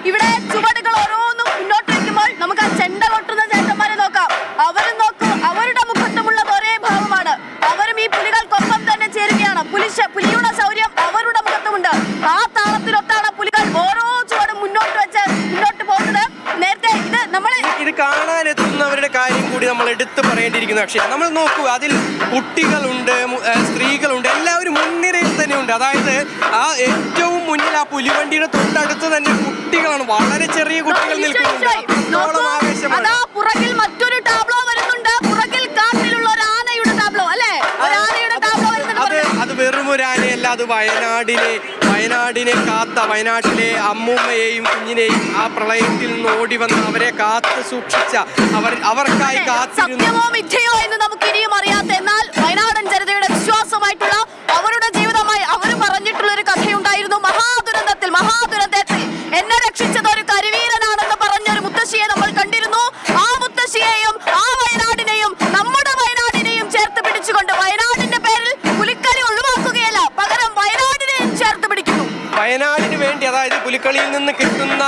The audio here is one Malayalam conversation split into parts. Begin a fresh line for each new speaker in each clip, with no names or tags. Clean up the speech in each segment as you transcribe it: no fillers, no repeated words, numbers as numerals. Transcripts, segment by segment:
ഇവിടെ ചുവടുകൾ ഓരോന്നും മുന്നോട്ട് വയ്ക്കുമ്പോൾ നമുക്ക് ആ ചെണ്ട കൊട്ടുന്ന ചേട്ടന്മാരെ നോക്കാം. അവരും നോക്കൂ, അവരുടെ മുഖത്തുമുള്ളത് ഒരേ ഭാവമാണ്. അവരും ഈ പുലികൾക്കൊപ്പം തന്നെ ചേരുകയാണ്. പുലിയുടെ ശൗര്യം അവരുടെ മുഖത്തുമുണ്ട്. ആ താളത്തിനൊത്താണ് പുലികൾ ഓരോ ചുവടും മുന്നോട്ട് വെച്ച് മുന്നോട്ട് പോകുന്നത്. നേരത്തെ
ഇത് കാണാനെത്തുന്നവരുടെ കാര്യം കൂടി നമ്മൾ എടുത്തു പറയേണ്ടിയിരിക്കുന്നു. പക്ഷേ നമ്മൾ നോക്കൂ, അതിൽ കുട്ടികളുണ്ട്, സ്ത്രീകളുണ്ട്, എല്ലാവരും മുൻനിരയിൽ തന്നെയുണ്ട്. അതായത് ആ ഏറ്റവും മുന്നിൽ ആ പുലിവണ്ടിയുടെ തൊട്ടടുത്ത് തന്നെ കുട്ടികളാണ്, വളരെ ചെറിയ കുട്ടികൾ നിൽക്കുന്നുണ്ട്.
പുറകിൽ മറ്റൊരു ടാബ്ലോ വരുന്നുണ്ട്. പുറകിൽ കാട്ടിലുള്ള ഒരു ആനയുടെ ടാബ്ലോ അല്ലേ?
അത് വെറും ഒരു ആനയല്ല, അത് വയനാടിനെ കാത്ത, വയനാട്ടിലെ അമ്മൂമ്മയെയും കുഞ്ഞിനെയും ആ പ്രളയത്തിൽ നിന്ന് ഓടി വന്ന് അവരെ കാത്തു സൂക്ഷിച്ച, അവർക്കായി
സത്യമോ മിഥ്യയോ എന്ന് നമുക്ക് ഇനിയും അറിയാത്ത, എന്നാൽ വയനാടൻ ജനതയുടെ വിശ്വാസമായിട്ടുള്ള അവരുടെ ജീവിതമായി അവർ പറഞ്ഞിട്ടുള്ള ഒരു കഥയുണ്ടായിരുന്നു. മഹാദുരന്തത്തിൽ എന്നെ രക്ഷിച്ചത് ഒരു കരിവീരനാണെന്ന് പറഞ്ഞൊരു മുത്തശ്ശിയെ നമ്മൾ കണ്ടിരുന്നു. ആ മുത്തശ്ശിയെയും ആ വയനാടിനെയും നമ്മുടെ വയനാടിനെയും ചേർത്ത് പിടിച്ചുകൊണ്ട് വയനാടിന്റെ പേരിൽ പുലിക്കളി ഒഴിവാക്കുകയല്ല, പകരം വയനാടിനെയും ചേർത്ത് പിടിക്കുന്നു.
വയനാടിന് വേണ്ടി, അതായത് പുലിക്കളിയിൽ നിന്ന് കിട്ടുന്ന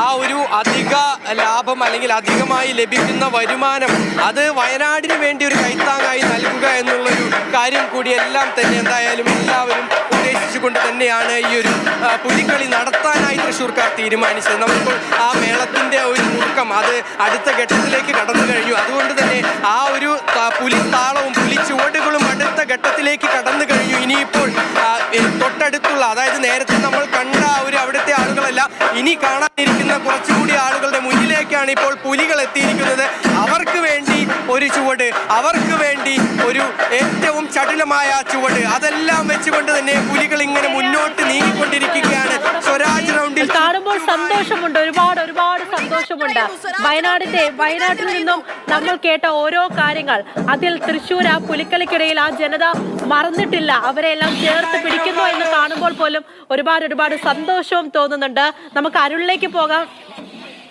ആ ഒരു അധിക ലാഭം അല്ലെങ്കിൽ അധികമായി ലഭിക്കുന്ന വരുമാനം, അത് വയനാടിന് വേണ്ടി ഒരു കൈത്താങ്ങായി നൽകുക എന്നുള്ളൊരു കാര്യം കൂടി എല്ലാം തന്നെ എന്തായാലും എല്ലാവരും ഉദ്ദേശിച്ചുകൊണ്ട് തന്നെയാണ് ഈ ഒരു പുലിക്കളി നടത്താനായി തൃശ്ശൂർക്കാർ തീരുമാനിച്ചത്. നമ്മളിപ്പോൾ ആ മേളത്തിന്റെ ഒരു മുറുക്കം അത് അടുത്ത ഘട്ടത്തിലേക്ക് കടന്നു കഴിഞ്ഞു. അതുകൊണ്ട് തന്നെ ആ ഒരു പുലിത്താളവും പുലിച്ചുവടുകളും അടുത്ത ഘട്ടത്തിലേക്ക് കടന്നു കഴിഞ്ഞു. ഇനിയിപ്പോൾ തൊട്ടടുത്തുള്ള, അതായത് നേരത്തെ നമ്മൾ കണ്ട ഒരു അവിടുത്തെ ആളുകളല്ല, ഇനി കാണാനിരിക്കുന്ന കുറച്ചുകൂടി ആളുകളുടെ മുന്നിലേക്കാണ് ഇപ്പോൾ പുലികൾ എത്തിയിരിക്കുന്നത്. അവർക്ക് വേണ്ടി ഒരു ചുവട്, അവർക്ക് വേണ്ടി ഒരു ഏറ്റവും ചടുലമായ ചുവട്, അതെല്ലാം വെച്ചുകൊണ്ട് തന്നെ പുലികൾ ഇങ്ങനെ മുന്നോട്ട് നീങ്ങിക്കൊണ്ടിരിക്കുകയാണ്. സ്വരാജ് റൗണ്ടിൽ
കാണുമ്പോൾ സന്തോഷമുണ്ട്, ഒരുപാട് സന്തോഷമുണ്ട്. വയനാട്ടിൽ നിന്നും നമ്മൾ കേട്ട ഓരോ കാര്യങ്ങൾ, അതിൽ തൃശ്ശൂർ ആ പുലിക്കളിക്കിടയിൽ ആ ജനത മറന്നിട്ടില്ല, അവരെല്ലാം ചേർത്ത് പിടിക്കുന്നു എന്ന് കാണുമ്പോൾ പോലും ഒരുപാട് സന്തോഷവും തോന്നുന്നുണ്ട്. നമുക്ക് അരുണിലേക്ക് പോകാം.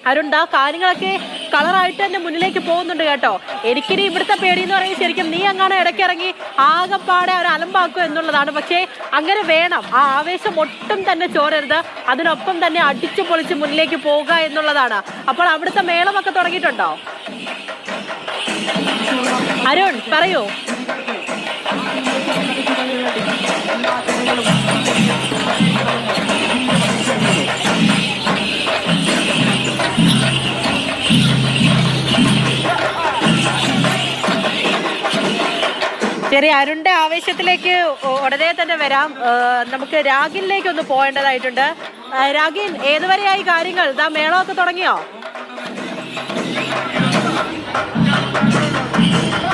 അരുൺ, ആ കാര്യങ്ങളൊക്കെ കളറായിട്ട് തന്നെ മുന്നിലേക്ക് പോകുന്നുണ്ട് കേട്ടോ. എനിക്കിനി ഇവിടുത്തെ പേടി എന്ന് പറയുന്നത് ശരിക്കും നീ അങ്ങനെ ഇടയ്ക്കിറങ്ങി ആകെപ്പാടെ ഒരു അലമ്പാക്കുക എന്നുള്ളതാണ്. പക്ഷേ അങ്ങനെ വേണം, ആ ആവേശം ഒട്ടും തന്നെ ചോരരുത്. അതിനൊപ്പം തന്നെ അടിച്ചു പൊളിച്ച് മുന്നിലേക്ക് പോവുക എന്നുള്ളതാണ്. അപ്പോൾ അവിടുത്തെ മേളമൊക്കെ തുടങ്ങിയിട്ടുണ്ടോ? അരുൺ പറയൂ. ശരി, അരുണിന്റെ ആവേശത്തിലേക്ക് ഉടനെ തന്നെ വരാം. നമുക്ക് രാഗിനിലേക്ക് ഒന്ന് പോകേണ്ടതായിട്ടുണ്ട്. രാഗിൻ, ഏതുവരെയായി കാര്യങ്ങൾ? ഇതാ മേളമൊക്കെ തുടങ്ങിയോ?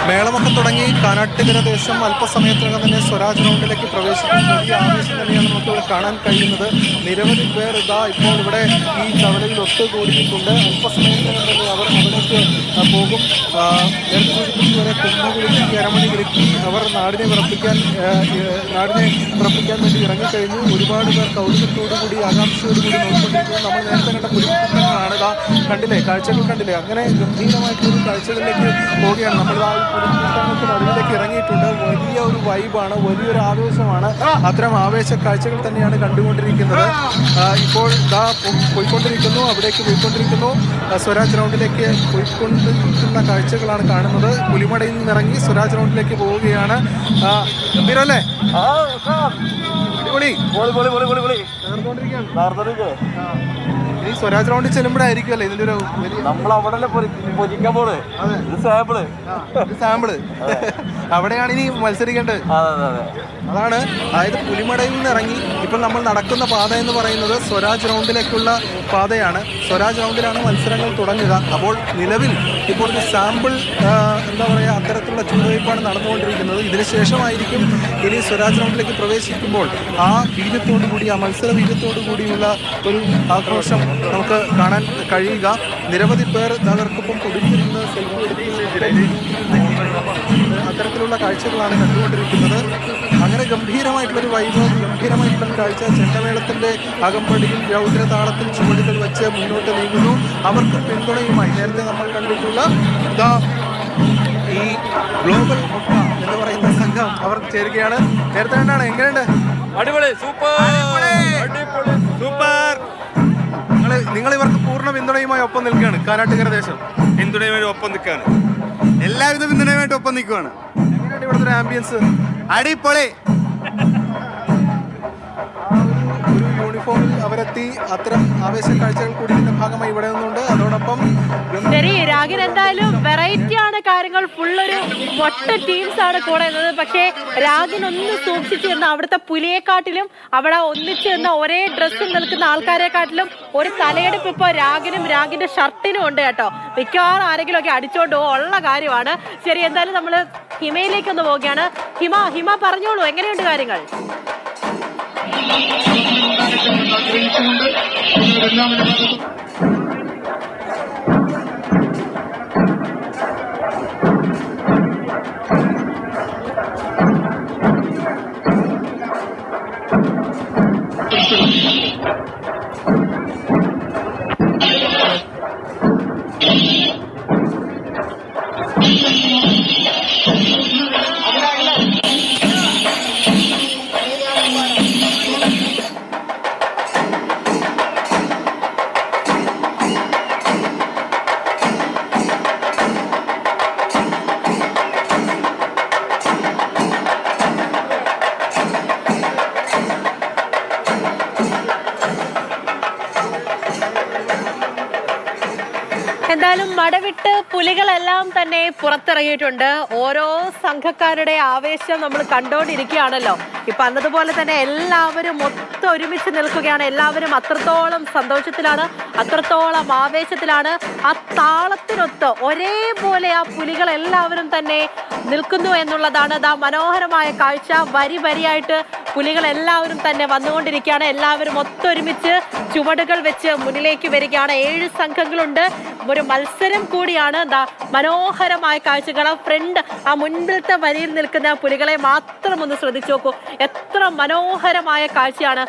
മേളമൊക്കെ തുടങ്ങി. കാനാട്ടുകര ദേശം അല്പസമയത്തിനകം തന്നെ സ്വരാജ് റൗണ്ടിലേക്ക് പ്രവേശിക്കുന്ന വലിയ ആവേശം തന്നെയാണ് നമുക്കിവിടെ കാണാൻ കഴിയുന്നത്. നിരവധി പേർ ഇപ്പോൾ ഇവിടെ ഈ കവലയിൽ ഒത്തുകൂടിയിട്ടുണ്ട്. അല്പസമയത്തിനകം തന്നെ അവർ അവിടേക്ക് പോകും. നേരത്തെ സൂചിപ്പിച്ചതുപോലെ കുമ്പകുലുക്കി, അരമണി കുലുക്കി അവർ നാടിനെ വിറപ്പിക്കാൻ വേണ്ടി ഇറങ്ങിക്കഴിഞ്ഞു. ഒരുപാട് പേർ കൗതുകത്തോടുകൂടി ആകാംക്ഷയോടുകൂടി നോക്കിക്കൊണ്ടിരിക്കുന്നത് നമ്മൾ നേരത്തെ കണ്ട പുലിക്കൂട്ടങ്ങളാണ്. കണ്ടില്ലേ, കാഴ്ചകൾ കണ്ടില്ലേ? അങ്ങനെ ഗംഭീരമായിട്ടുള്ള കാഴ്ചകളിലേക്ക് പോവുകയാണ് നമ്മൾ. അതിലേക്ക് ഇറങ്ങിയിട്ടുണ്ട്. വലിയ ഒരു വൈബാണ്, വലിയൊരു ആവേശമാണ്. അത്തരം ആവേശ കാഴ്ചകൾ തന്നെയാണ് കണ്ടുകൊണ്ടിരിക്കുന്നത്. ഇപ്പോൾ പോയിക്കൊണ്ടിരിക്കുന്നു, അവിടേക്ക് പോയിക്കൊണ്ടിരിക്കുന്നു. സ്വരാജ് റൗണ്ടിലേക്ക് പോയിക്കൊണ്ടിരിക്കുന്ന കാഴ്ചകളാണ് കാണുന്നത്. പുലിമടയിൽ നിന്നിറങ്ങി സ്വരാജ് റൗണ്ടിലേക്ക് പോവുകയാണ്. ഗംഭീരല്ലേ? ഈ സ്വരാജ് റൗണ്ടിൽ ചെല്ലുമ്പോഴായിരിക്കുമല്ലേ ഇതിന്റെ ഒരു സാമ്പിള് അവിടെയാണ് ഇനി മത്സരിക്കേണ്ടത്. അതാണ്, അതായത് പുലിമടയിൽ നിന്ന് ഇറങ്ങി ഇപ്പോൾ നമ്മൾ നടക്കുന്ന പാത എന്ന് പറയുന്നത് സ്വരാജ് റൗണ്ടിലേക്കുള്ള പാതയാണ്. സ്വരാജ് റൗണ്ടിലാണ് മത്സരങ്ങൾ തുടങ്ങുക. അപ്പോൾ നിലവിൽ ഇപ്പോൾ ഒരു സാമ്പിൾ എന്താ പറയുക, അത്തരത്തിലുള്ള ചുവടുവയ്പ്പാണ് നടന്നുകൊണ്ടിരിക്കുന്നത്. ഇതിനുശേഷമായിരിക്കും ഇനി സ്വരാജ് റൗണ്ടിലേക്ക് പ്രവേശിക്കുമ്പോൾ ആ വീര്യത്തോടു കൂടി, ആ മത്സര വീര്യത്തോടു കൂടിയുള്ള ഒരു ആക്രോശം നമുക്ക് കാണാൻ കഴിയുക. നിരവധി പേർ അവർക്കൊപ്പം കൊടുത്തിരുന്ന് സെൽഫി എടുത്ത് അത്തരത്തിലുള്ള കാഴ്ചകളാണ് കണ്ടുകൊണ്ടിരിക്കുന്നത്. അങ്ങനെ ഗംഭീരമായിട്ടുള്ളൊരു വൈബ്, ഗംഭീരമായിട്ടുള്ളൊരു കാഴ്ച. ചെണ്ടമേളത്തിൻ്റെ അകമ്പടിയിൽ രൗദ്രതാളത്തിൽ ചുവടുകൾ വെച്ച് മുന്നോട്ട് നീങ്ങുന്നു. അവർക്ക് പിന്തുണയുമായി നേരത്തെ നമ്മൾ കണ്ടിട്ടുള്ള ഈ ഗ്ലോബൽ ഒപ്പ എന്ന് പറയുന്ന സംഘം അവർ ചേരുകയാണ്. നേരത്തെ കണ്ടാണ്, എങ്ങനെയുണ്ട്?
അടിപൊളി, സൂപ്പർ, സൂപ്പർ.
നിങ്ങൾ ഇവർക്ക് പൂർണ്ണ പിന്തുണയുമായി ഒപ്പം നിൽക്കുകയാണ്. കാനാട്ടുകര ദേശം
പിന്തുണയുമായി ഒപ്പം നിൽക്കുകയാണ്. എല്ലാവിധ പിന്തുണയുമായിട്ട് ഒപ്പം നിൽക്കുകയാണ്.
എങ്ങനെയാണ് ഇവിടുത്തെ ഒരു ആംബിയൻസ്?
അടിപൊളി.
ഒരു യൂണിഫോമിൽ അവരെത്തി അത്തരം ആവേശ കാഴ്ചകൾ കൂടി ഇതിന്റെ ഭാഗമായി ഇവിടെ നിന്നുണ്ട്. അതോടൊപ്പം
ശരി, രാഗിൻ എന്തായാലും വെറൈറ്റി ആണ് കാര്യങ്ങൾ. ഫുള്ളൊരു മൊട്ട ടീംസ് ആണ് കൂടെ നിന്നത്. പക്ഷേ രാഗിൻ ഒന്ന് സൂക്ഷിച്ചു നിന്ന് അവിടുത്തെ പുലിയെക്കാട്ടിലും അവിടെ ഒന്നിച്ചു നിന്ന് ഒരേ ഡ്രസ്സിൽ നിൽക്കുന്ന ആൾക്കാരെക്കാട്ടിലും ഒരു തലയെടുപ്പ് ഇപ്പൊ രാഗിനും രാഗിന്റെ ഷർട്ടിനും ഉണ്ട് കേട്ടോ. മിക്കവാറും ആരെങ്കിലും ഒക്കെ അടിച്ചോണ്ട് ഉള്ള കാര്യമാണ്. ശരി, എന്തായാലും നമ്മള് ഹിമയിലേക്കൊന്ന് പോവുകയാണ്. ഹിമ പറഞ്ഞോളൂ, എങ്ങനെയുണ്ട് കാര്യങ്ങൾ? എന്തായാലും മടവിട്ട് പുലികളെല്ലാം തന്നെ പുറത്തിറങ്ങിയിട്ടുണ്ട്. ഓരോ സംഘക്കാരുടെ ആവേശം നമ്മൾ കണ്ടോണ്ടിരിക്കുകയാണല്ലോ. ഇപ്പൊ അന്നതുപോലെ തന്നെ എല്ലാവരും ഒരുമിച്ച് നിൽക്കുകയാണ്. എല്ലാവരും അത്രത്തോളം സന്തോഷത്തിലാണ്, അത്രത്തോളം ആവേശത്തിലാണ്. ആ താളത്തിനൊത്ത് ഒരേപോലെ ആ പുലികൾ എല്ലാവരും തന്നെ നിൽക്കുന്നു എന്നുള്ളതാണ് മനോഹരമായ കാഴ്ച. വരി വരിയായിട്ട് പുലികൾ എല്ലാവരും തന്നെ വന്നുകൊണ്ടിരിക്കുകയാണ്. എല്ലാവരും ഒത്തൊരുമിച്ച് ചുവടുകൾ വെച്ച് മുന്നിലേക്ക് വരികയാണ്. 7 സംഘങ്ങളുണ്ട്. ഒരു മത്സരം കൂടിയാണ്. മനോഹരമായ കാഴ്ചകൾ. ആ മുൻപിലത്തെ വരിയിൽ നിൽക്കുന്ന പുലികളെ മാത്രം ഒന്ന് ശ്രദ്ധിച്ചു നോക്കൂ. എത്ര മനോഹരമായ കാഴ്ചയാണ്.